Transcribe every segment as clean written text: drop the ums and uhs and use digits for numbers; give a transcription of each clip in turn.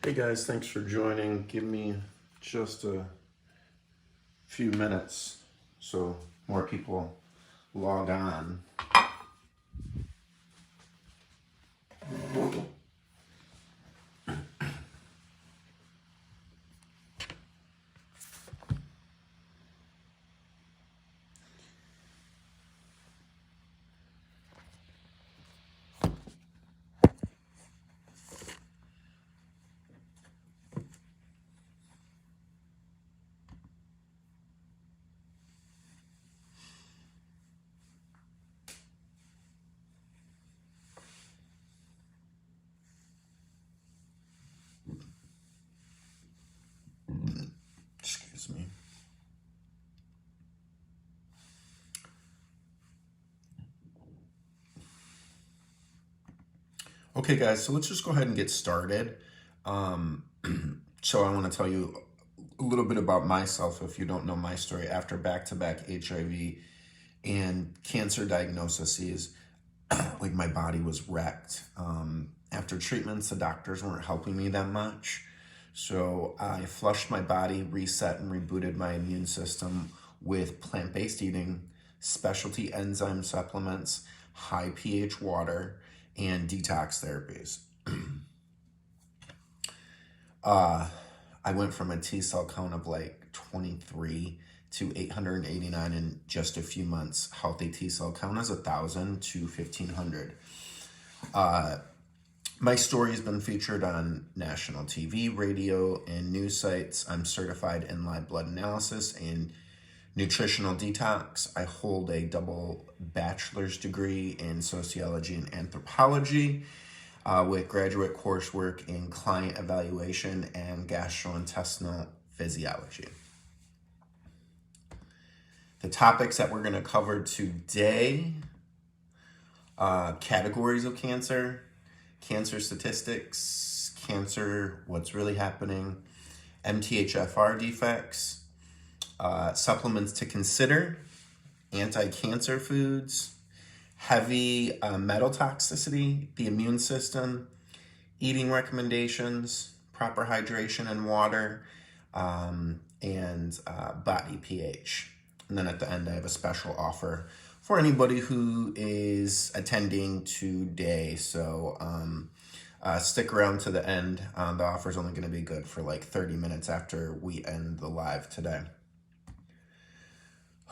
Hey guys, thanks for joining. Give me just a few minutes so more people log on. Excuse me. Okay guys, so let's just go ahead and get started. Um, so I want to tell you a little bit about myself if you don't know my story. After back-to-back HIV and cancer diagnoses, like my body was wrecked. After treatments, the doctors weren't helping me that much. So I flushed my body, reset and rebooted my immune system with plant-based eating, specialty enzyme supplements, high pH water, and detox therapies. I went from a T cell count of like 23 to 889 in just a few months. Healthy T cell count is 1,000 to 1,500. My story has been featured on national TV, radio, and news sites. I'm certified in live blood analysis and nutritional detox. I hold a double bachelor's degree in sociology and anthropology with graduate coursework in client evaluation and gastrointestinal physiology. The topics that we're going to cover today, categories of cancer, cancer statistics, cancer, what's really happening, MTHFR defects, supplements to consider, anti-cancer foods, heavy metal toxicity, the immune system, eating recommendations, proper hydration and water, and body pH. And then at the end, I have a special offer for anybody who is attending today. So stick around to the end. The offer is only going to be good for like 30 minutes after we end the live today.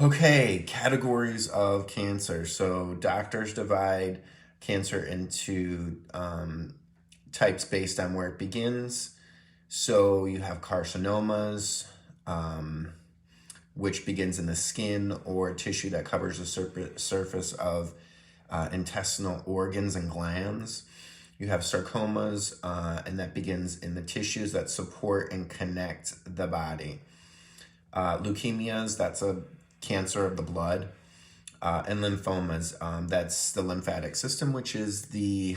Okay, categories of cancer. So doctors divide cancer into types based on where it begins. So you have carcinomas, which begins in the skin or tissue that covers the surface of intestinal organs and glands. You have sarcomas, and that begins in the tissues that support and connect the body. Leukemias, that's a cancer of the blood. And lymphomas, that's the lymphatic system, which is the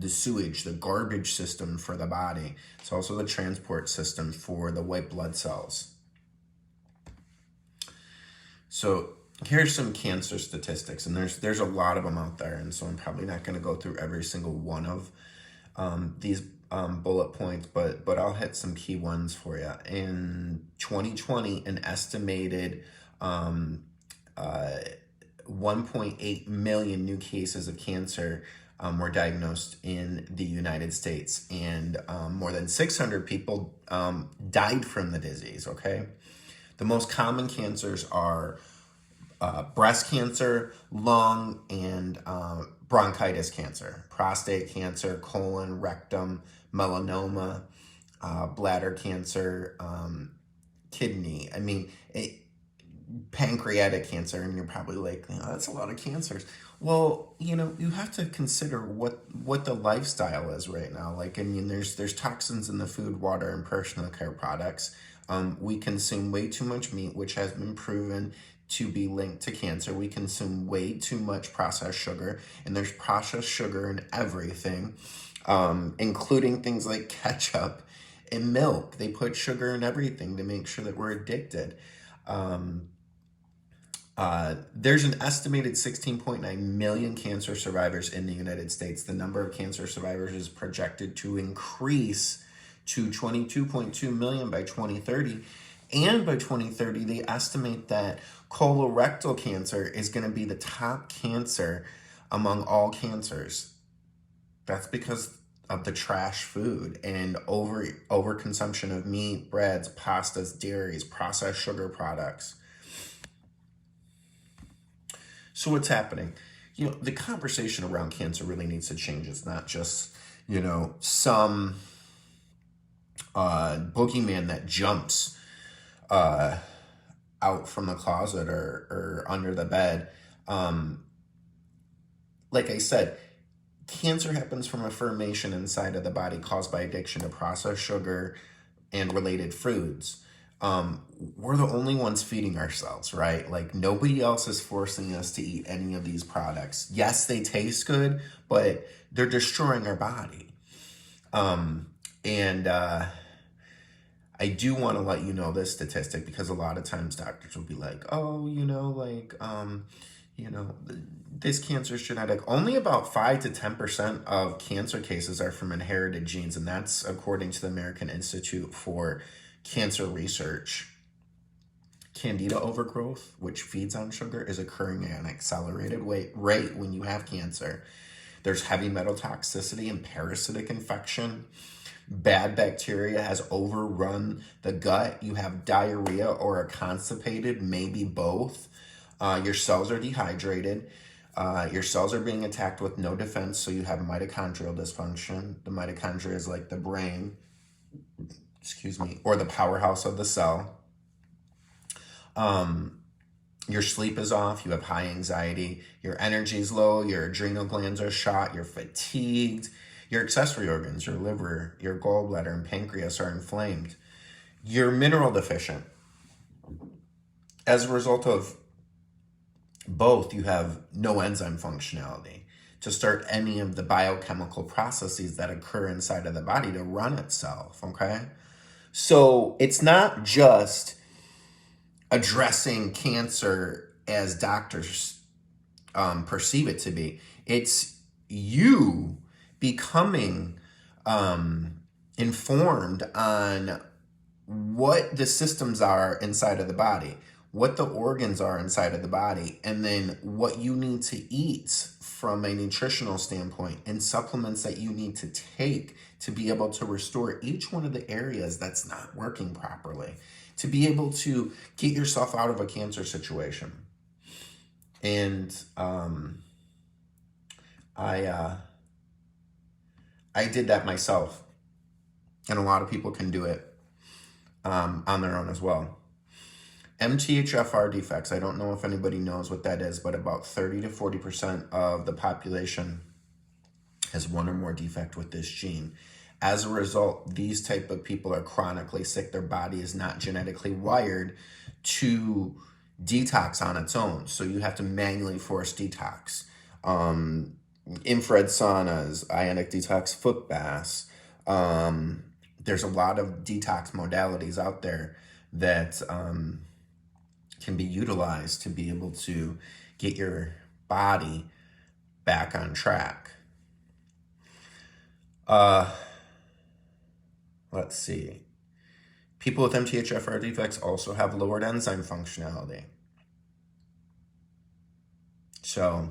sewage, the garbage system for the body. It's also the transport system for the white blood cells. So here's some cancer statistics, and there's a lot of them out there, and so I'm probably not going to go through every single one of these bullet points, but I'll hit some key ones for you. In 2020, an estimated 1.8 million new cases of cancer were diagnosed in the United States, and more than 600 people died from the disease, okay? The most common cancers are breast cancer, lung, and bronchitis cancer, prostate cancer, colon, rectum, melanoma, bladder cancer, kidney. Pancreatic cancer, and you're probably like, that's a lot of cancers. Well, you have to consider what the lifestyle is right now. There's toxins in the food, water, and personal care products. We consume way too much meat, which has been proven to be linked to cancer. We consume way too much processed sugar, and there's processed sugar in everything, including things like ketchup and milk. They put sugar in everything to make sure that we're addicted. There's an estimated 16.9 million cancer survivors in the United States. The number of cancer survivors is projected to increase to 22.2 million by 2030. And by 2030, they estimate that colorectal cancer is going to be the top cancer among all cancers. That's because of the trash food and overconsumption of meat, breads, pastas, dairies, processed sugar products. So what's happening? The conversation around cancer really needs to change. It's not just, some boogeyman that jumps out from the closet or under the bed. Like I said, cancer happens from a formation inside of the body caused by addiction to processed sugar and related foods. We're the only ones feeding ourselves, right? Like nobody else is forcing us to eat any of these products. Yes, they taste good, but they're destroying our body. I do want to let you know this statistic because a lot of times doctors will be like, oh, this cancer is genetic. Only about 5 to 10% of cancer cases are from inherited genes, and that's according to the American Institute for Cancer Research. Candida overgrowth, which feeds on sugar, is occurring at an accelerated rate when you have cancer. There's heavy metal toxicity and parasitic infection. Bad bacteria has overrun the gut. You have diarrhea or are constipated, maybe both. Your cells are dehydrated. Your cells are being attacked with no defense, so you have mitochondrial dysfunction. The mitochondria is like the brain, or the powerhouse of the cell. Your sleep is off. You have high anxiety. Your energy is low. Your adrenal glands are shot. You're fatigued. Your accessory organs, your liver, your gallbladder, and pancreas are inflamed. You're mineral deficient. As a result of both, you have no enzyme functionality to start any of the biochemical processes that occur inside of the body to run itself, okay? So it's not just addressing cancer as doctors perceive it to be. It's you becoming informed on what the systems are inside of the body, what the organs are inside of the body, and then what you need to eat from a nutritional standpoint and supplements that you need to take to be able to restore each one of the areas that's not working properly, to be able to get yourself out of a cancer situation. And I did that myself, and a lot of people can do it on their own as well. MTHFR defects, I don't know if anybody knows what that is, but about 30 to 40% of the population has one or more defect with this gene. As a result, these type of people are chronically sick. Their body is not genetically wired to detox on its own, so you have to manually force detox. Infrared saunas, ionic detox foot baths. There's a lot of detox modalities out there that can be utilized to be able to get your body back on track. Let's see. People with MTHFR defects also have lowered enzyme functionality. So,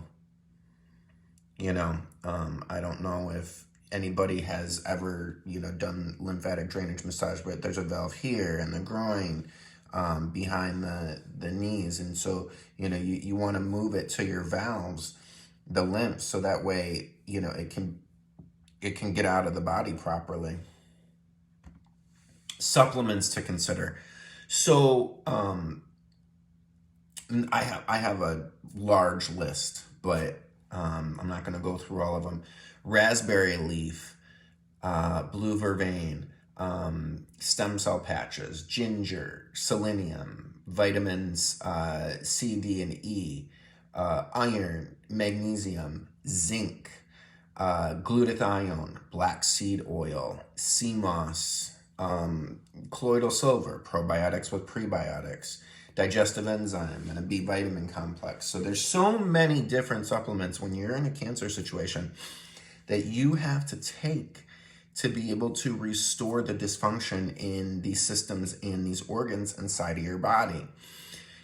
I don't know if anybody has ever, done lymphatic drainage massage, but there's a valve here in the groin, behind the knees. And so, you want to move it to your valves, the lymph, so that way, it can get out of the body properly. Supplements to consider. So, I have a large list, but I'm not going to go through all of them. Raspberry leaf, blue vervain, stem cell patches, ginger, selenium, vitamins C, D, and E, iron, magnesium, zinc, glutathione, black seed oil, sea moss, colloidal silver, probiotics with prebiotics, digestive enzyme, and a B vitamin complex. So there's so many different supplements when you're in a cancer situation that you have to take to be able to restore the dysfunction in these systems and these organs inside of your body.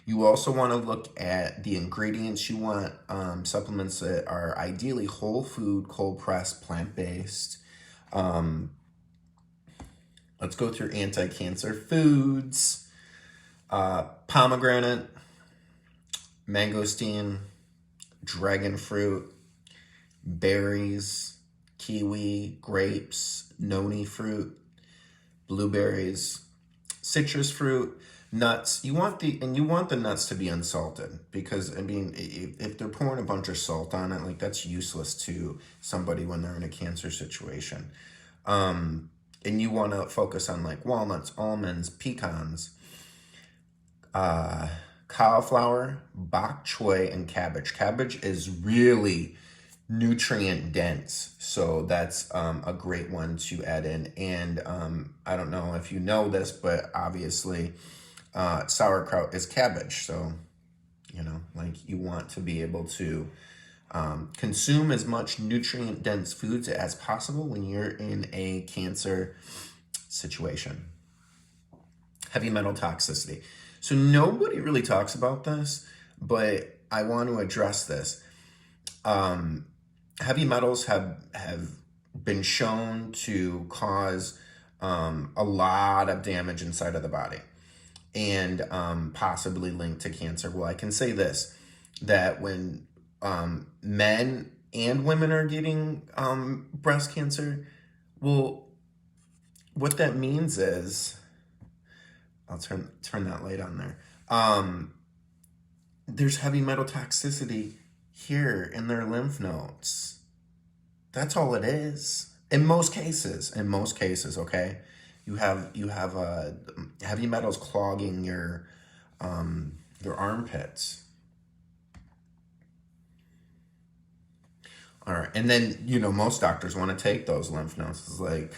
You also want to look at the ingredients. You want supplements that are ideally whole food, cold pressed, plant-based. Let's go through anti-cancer foods. Pomegranate, mangosteen, dragon fruit, berries, kiwi, grapes, noni fruit, blueberries, citrus fruit, nuts. You want the nuts to be unsalted, because I mean, if they're pouring a bunch of salt on it, like, that's useless to somebody when they're in a cancer situation. And you want to focus on like walnuts, almonds, pecans, cauliflower, bok choy, and cabbage. Cabbage is really nutrient dense, so that's a great one to add in. And I don't know if you know this, but obviously sauerkraut is cabbage, so like, you want to be able to consume as much nutrient dense foods as possible when you're in a cancer situation. Heavy metal toxicity. So nobody really talks about this, but I want to address this. Heavy metals have been shown to cause a lot of damage inside of the body, and possibly linked to cancer. Well, I can say this, that when men and women are getting breast cancer, well, what that means is, I'll turn that light on there. There's heavy metal toxicity here in their lymph nodes. That's all it is. In most cases, okay? You have heavy metals clogging your armpits. All right, and then most doctors want to take those lymph nodes. It's like,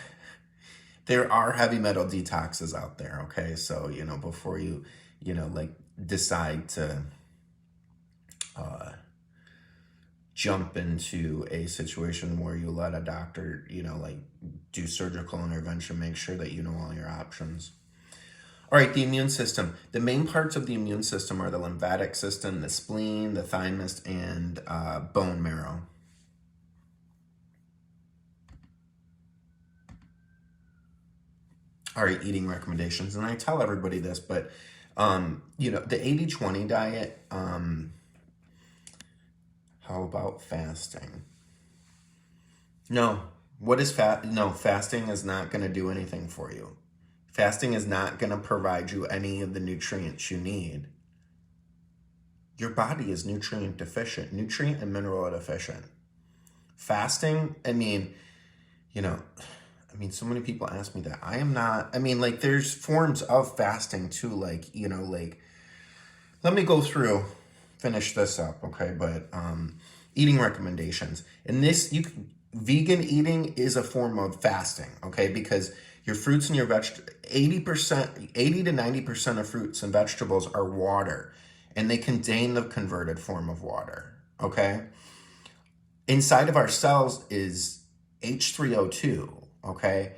there are heavy metal detoxes out there, okay? So before you like decide to jump into a situation where you let a doctor like do surgical intervention, make sure that you know all your options. All right, the immune system. The main parts of the immune system are the lymphatic system, the spleen, the thymus, and bone marrow. All right, eating recommendations. And I tell everybody this, but the 80-20 diet, how about fasting? No. What is No, fasting is not going to do anything for you. Fasting is not going to provide you any of the nutrients you need. Your body is nutrient deficient, nutrient and mineral deficient. Fasting, so many people ask me that. I am not, there's forms of fasting too, let me go through, finish this up, okay? But eating recommendations. And vegan eating is a form of fasting, okay? Because your fruits and your 80 to 90% of fruits and vegetables are water, and they contain the converted form of water, okay? Inside of our cells is H3O2. Okay,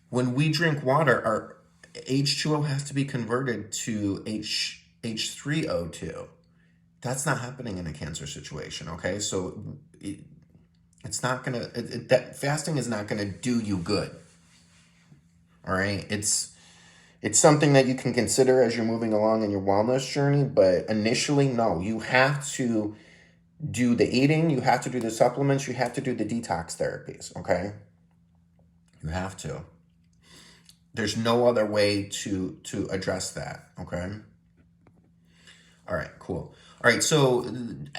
when we drink water, our H2O has to be converted to H3O2. That's not happening in a cancer situation. Okay, so it's not gonna. That fasting is not gonna do you good. All right, it's something that you can consider as you're moving along in your wellness journey. But initially, no, you have to do the eating, you have to do the supplements, you have to do the detox therapies. Okay. You have to. There's no other way to address that, okay? All right, cool. All right, so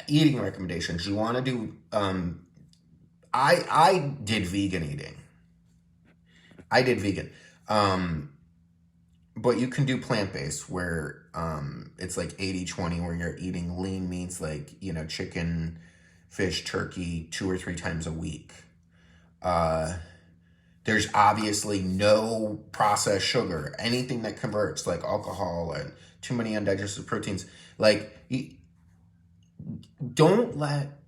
eating recommendations. You want to do, I did vegan eating. I did vegan. But you can do plant-based, where it's like 80-20, where you're eating lean meats like, chicken, fish, turkey 2 or 3 times a week. There's obviously no processed sugar, anything that converts, like alcohol and too many undigested proteins. Like, don't let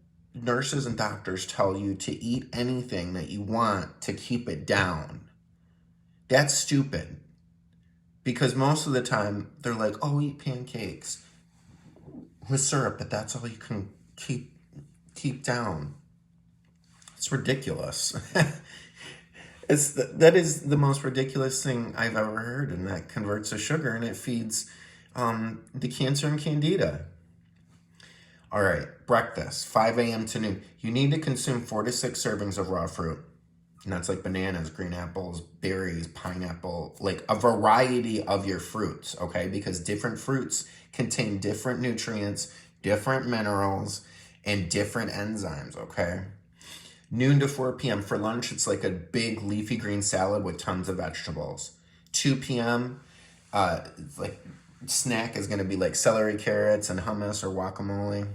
nurses and doctors tell you to eat anything that you want to keep it down, that's stupid. Because most of the time they're like, oh, eat pancakes with syrup, but that's all you can keep down. It's ridiculous. That is the most ridiculous thing I've ever heard, and that converts to sugar and it feeds the cancer and candida. All right, breakfast, 5 a.m. to noon. You need to consume 4 to 6 servings of raw fruit. And that's like bananas, green apples, berries, pineapple, like a variety of your fruits, okay? Because different fruits contain different nutrients, different minerals, and different enzymes, okay? Noon to 4 p.m. For lunch, it's like a big leafy green salad with tons of vegetables. 2 p.m., like snack is going to be like celery, carrots, and hummus or guacamole.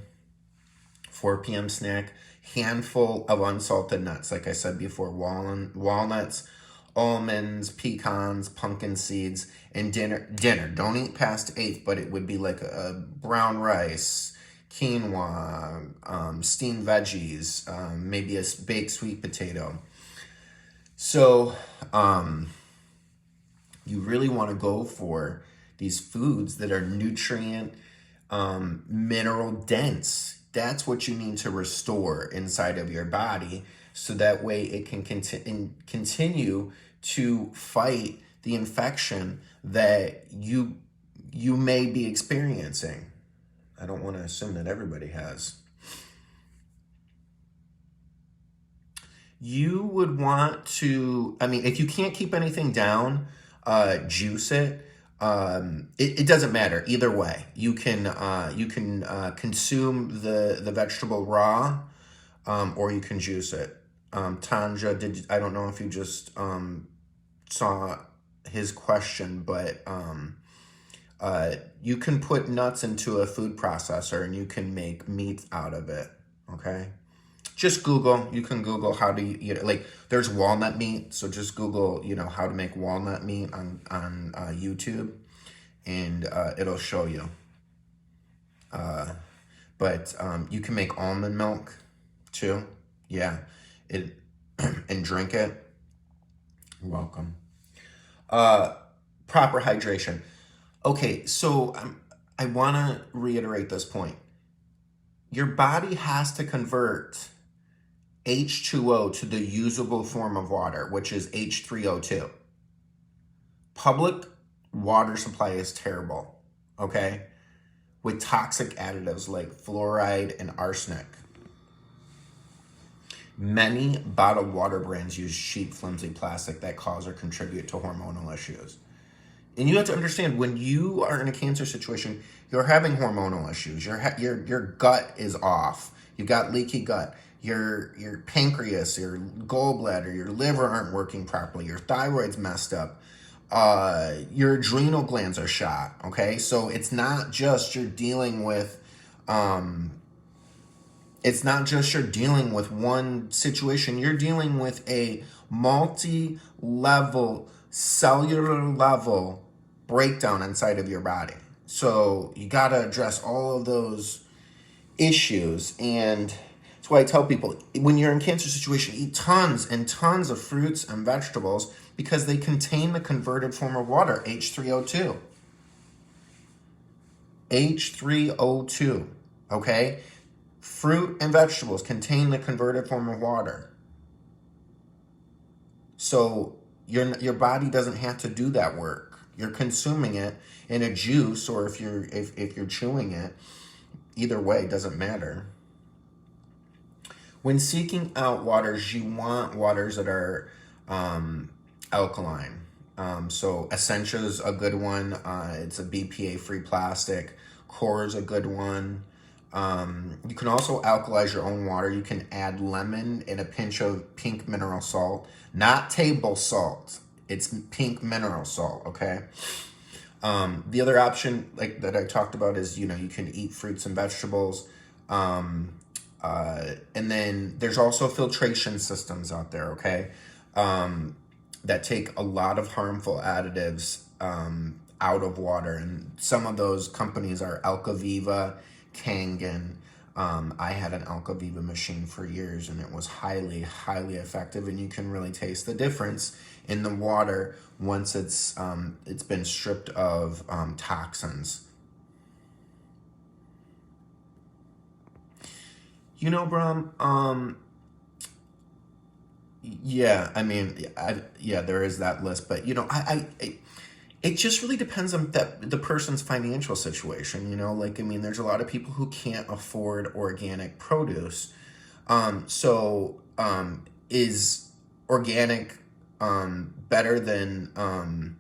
4 p.m. snack, handful of unsalted nuts, like I said before, walnuts, almonds, pecans, pumpkin seeds, and dinner. Don't eat past 8, but it would be like a brown rice, quinoa, steamed veggies, maybe a baked sweet potato. So you really want to go for these foods that are nutrient, mineral dense. That's what you need to restore inside of your body, so that way it can continue to fight the infection that you may be experiencing. I don't want to assume that everybody has. You would want to, if you can't keep anything down, juice it. It doesn't matter either way. You can consume the vegetable raw, or you can juice it. Tanja, I don't know if you just saw his question, but you can put nuts into a food processor and you can make meat out of it. Okay, just Google. You can Google how to eat it. Like there's walnut meat, so just Google how to make walnut meat on YouTube, and it'll show you. But you can make almond milk too. Yeah, and drink it. You're welcome. Proper hydration. Okay, so I want to reiterate this point. Your body has to convert H2O to the usable form of water, which is H3O2. Public water supply is terrible, okay? With toxic additives like fluoride and arsenic. Many bottled water brands use cheap, flimsy plastic that cause or contribute to hormonal issues. And you have to understand, when you are in a cancer situation, you're having hormonal issues. Your gut is off. You've got leaky gut. Your pancreas, your gallbladder, your liver aren't working properly. Your thyroid's messed up. Your adrenal glands are shot. Okay, so it's not just you're dealing with one situation. You're dealing with a multi-level, cellular level breakdown inside of your body. So you got to address all of those issues. And that's why I tell people, when you're in a cancer situation, eat tons and tons of fruits and vegetables, because they contain the converted form of water, H3O2. H3O2, okay? Fruit and vegetables contain the converted form of water. So your body doesn't have to do that work. You're consuming it in a juice, or if you're chewing it. Either way, doesn't matter. When seeking out waters, you want waters that are alkaline. So Essentia is a good one. It's a BPA-free plastic. Core is a good one. You can also alkalize your own water. You can add lemon and a pinch of pink mineral salt, not table salt. It's pink mineral salt, okay? The other option, like that I talked about, is, you can eat fruits and vegetables. And then there's also filtration systems out there, okay? That take a lot of harmful additives out of water. And some of those companies are Alkaviva, Kangen, I had an Alkaviva machine for years, and it was highly, highly effective, and you can really taste the difference in the water once it's been stripped of toxins. You know, Bram, yeah, I mean, yeah, there is that list, but you know, it just really depends on the person's financial situation. You know, like, I mean, there's a lot of people who can't afford organic produce. Is organic better than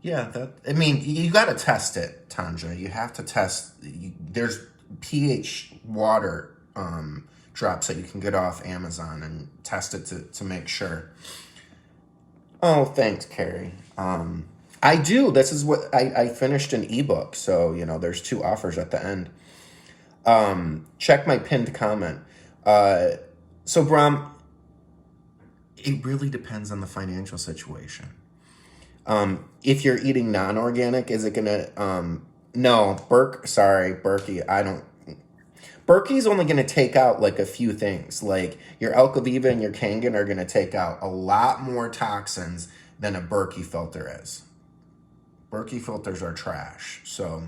yeah, that, I mean, you got to test it, Tanja. You have to test. There's pH water drops that you can get off Amazon and test it to make sure. Oh, thanks, Carrie. I do. This is what I finished an ebook, so you know there's 2 offers at the end. Check my pinned comment. So, Bram, it really depends on the financial situation. If you're eating non-organic, is it gonna, no, Berkey, Berkey's only gonna take out like a few things. Like your Alkaviva and your Kangen are gonna take out a lot more toxins than a Berkey filter is. Berkey filters are trash. So,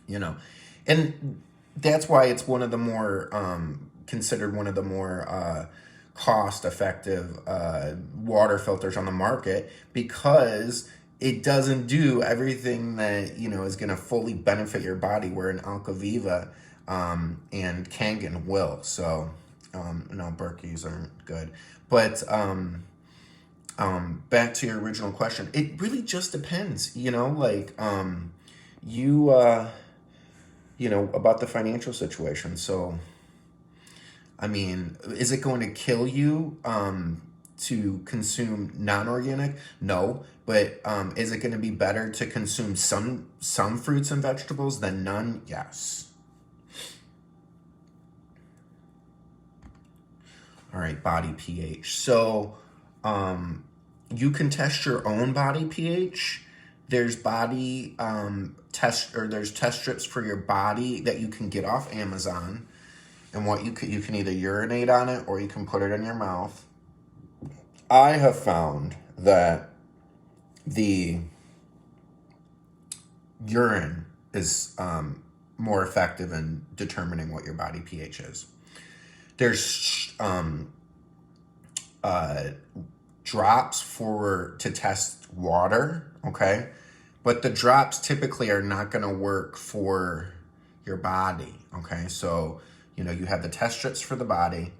you know, and that's why it's one of the more, considered one of the more, cost-effective water filters on the market, because it doesn't do everything that, you know, is going to fully benefit your body, where an Alkaviva and Kangen will. So no, Berkeys aren't good. But back to your original question, it really just depends, you know, like you know, about the financial situation. So I mean, is it going to kill you to consume non-organic? No. But is it going to be better to consume some fruits and vegetables than none? Yes. All right, body pH. So you can test your own body pH. There's body there's test strips for your body that you can get off Amazon. And what you can either urinate on it or you can put it in your mouth. I have found that the urine is more effective in determining what your body pH is. There's drops to test water, okay? But the drops typically are not going to work for your body, okay? So, you know, you have the test strips for the body.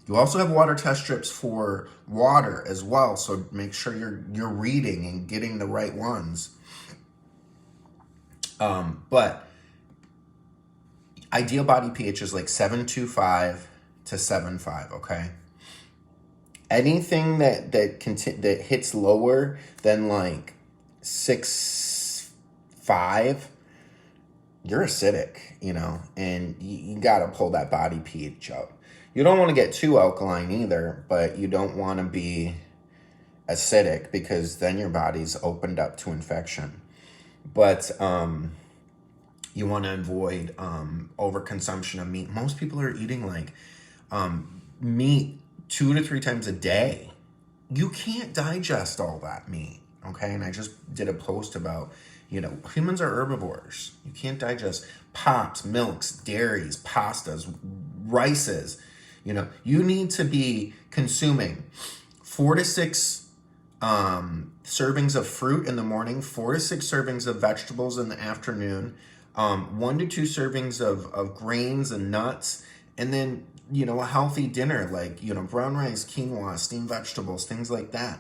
You also have water test strips for water as well. So make sure you're reading and getting the right ones. But ideal body pH is like 7.25 to 7.5. Okay. Anything that hits lower than like 6.5, you're acidic, you know, and you got to pull that body pH up. You don't want to get too alkaline either, but you don't want to be acidic, because then your body's opened up to infection. But you want to avoid overconsumption of meat. Most people are eating like meat 2 to 3 times a day. You can't digest all that meat, okay? And I just did a post about, you know, humans are herbivores. You can't digest pops, milks, dairies, pastas, rices. You know, you need to be consuming 4 to 6 servings of fruit in the morning, 4 to 6 servings of vegetables in the afternoon, 1 to 2 servings of grains and nuts, and then, you know, a healthy dinner like, you know, brown rice, quinoa, steamed vegetables, things like that.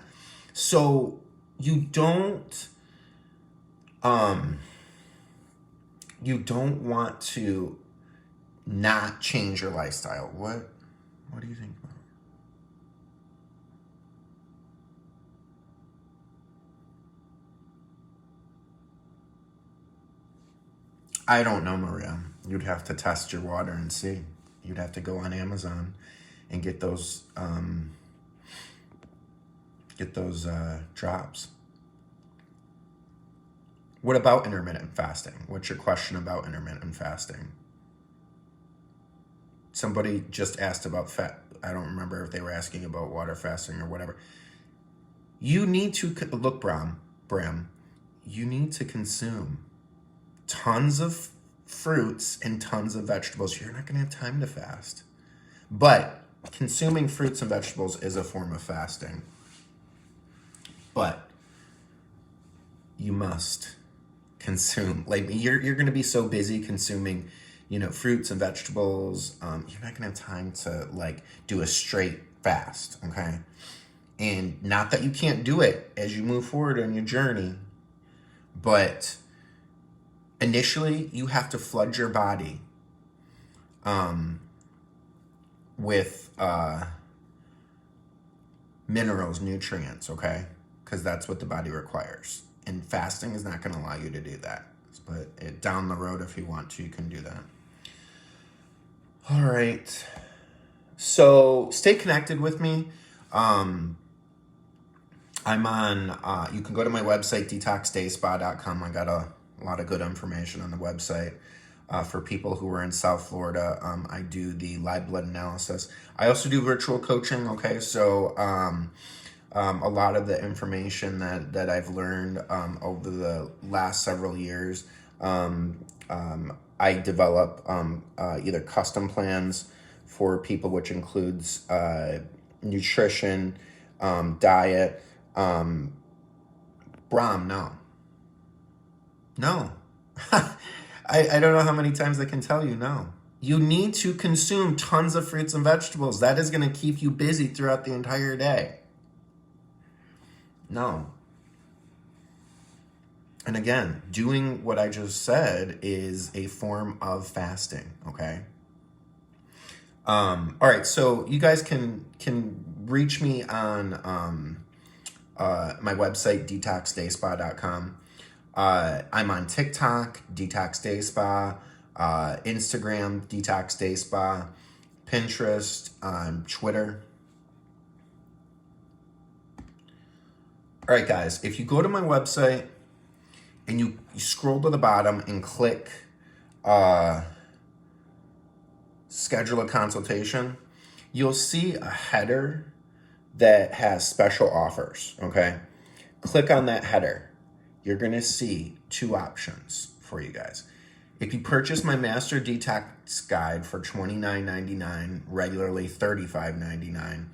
So you don't want to not change your lifestyle. What do you think about it? I don't know, Maria. You'd have to test your water and see. You'd have to go on Amazon and get those drops. What about intermittent fasting? What's your question about intermittent fasting? Somebody just asked about fat. I don't remember if they were asking about water fasting or whatever. You need to look, Bram, you need to consume tons of fruits and tons of vegetables. You're not going to have time to fast. But consuming fruits and vegetables is a form of fasting. But you must consume, like you're going to be so busy consuming, fruits and vegetables. You're not going to have time to like do a straight fast. Okay. And not that you can't do it as you move forward on your journey, but initially you have to flood your body with minerals, nutrients, okay? Because that's what the body requires. And fasting is not going to allow you to do that. But down the road, if you want to, you can do that. All right. So stay connected with me. I'm on, you can go to my website, detoxdayspa.com. I got a lot of good information on the website. For people who are in South Florida, I do the live blood analysis. I also do virtual coaching, okay? So a lot of the information that I've learned over the last several years, I develop either custom plans for people, which includes nutrition, diet. Bram, no. I don't know how many times I can tell you no. You need to consume tons of fruits and vegetables. That is going to keep you busy throughout the entire day. No. And again, doing what I just said is a form of fasting, okay? All right, so you guys can reach me on my website, detoxdayspa.com. I'm on TikTok, Detox Day Spa, Instagram, Detox Day Spa, Pinterest, Twitter. All right, guys, if you go to my website and you scroll to the bottom and click schedule a consultation, you'll see a header that has special offers, okay? Click on that header. You're going to see two options for you guys. If you purchase my Master Detox Guide for $29.99, regularly $35.99,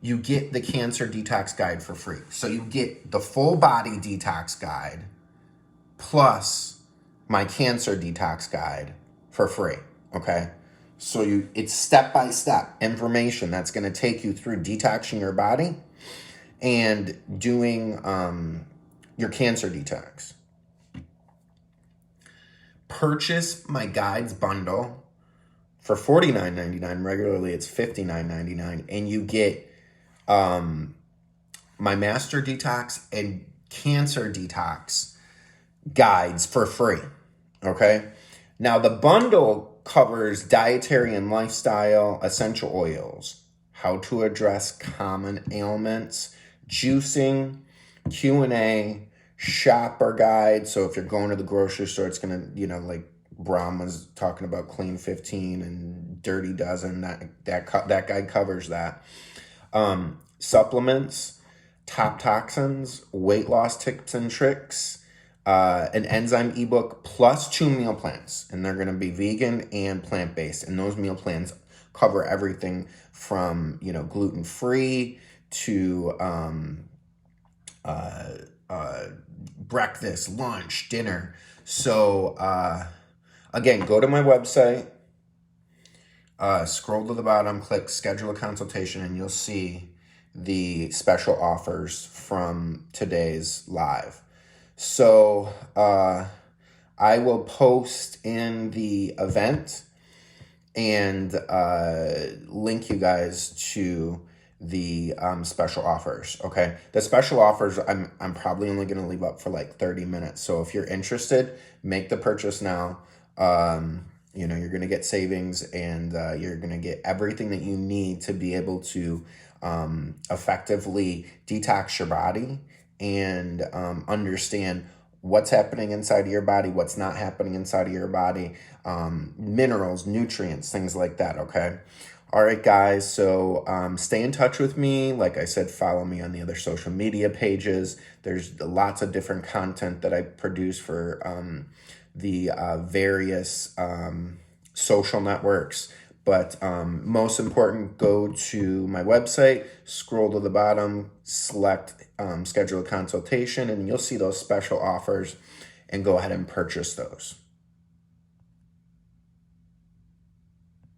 you get the Cancer Detox Guide for free. So you get the full body detox guide plus my Cancer Detox Guide for free, okay? So it's step-by-step information that's going to take you through detoxing your body and doing your cancer detox. Purchase my guides bundle for $49.99. Regularly, it's $59.99. And you get my Master Detox and Cancer Detox guides for free, okay? Now, the bundle covers dietary and lifestyle, essential oils, how to address common ailments, juicing, Q&A, shopper guide. So if you're going to the grocery store, it's going to, like Bram was talking about Clean 15 and Dirty Dozen. That guide covers that. Supplements, top toxins, weight loss tips and tricks, an enzyme ebook, plus 2 meal plans. And they're going to be vegan and plant-based. And those meal plans cover everything from, gluten-free to breakfast, lunch, dinner. So again, go to my website, scroll to the bottom, click schedule a consultation, and you'll see the special offers from today's live. So I will post in the event and link you guys to the special offers, okay? The special offers, I'm probably only going to leave up for like 30 minutes. So if you're interested, make the purchase now. You're going to get savings and you're going to get everything that you need to be able to effectively detox your body and understand what's happening inside of your body, what's not happening inside of your body, minerals, nutrients, things like that, okay? All right, guys, so stay in touch with me. Like I said, follow me on the other social media pages. There's lots of different content that I produce for the various social networks. But most important, go to my website, scroll to the bottom, select schedule a consultation, and you'll see those special offers and go ahead and purchase those.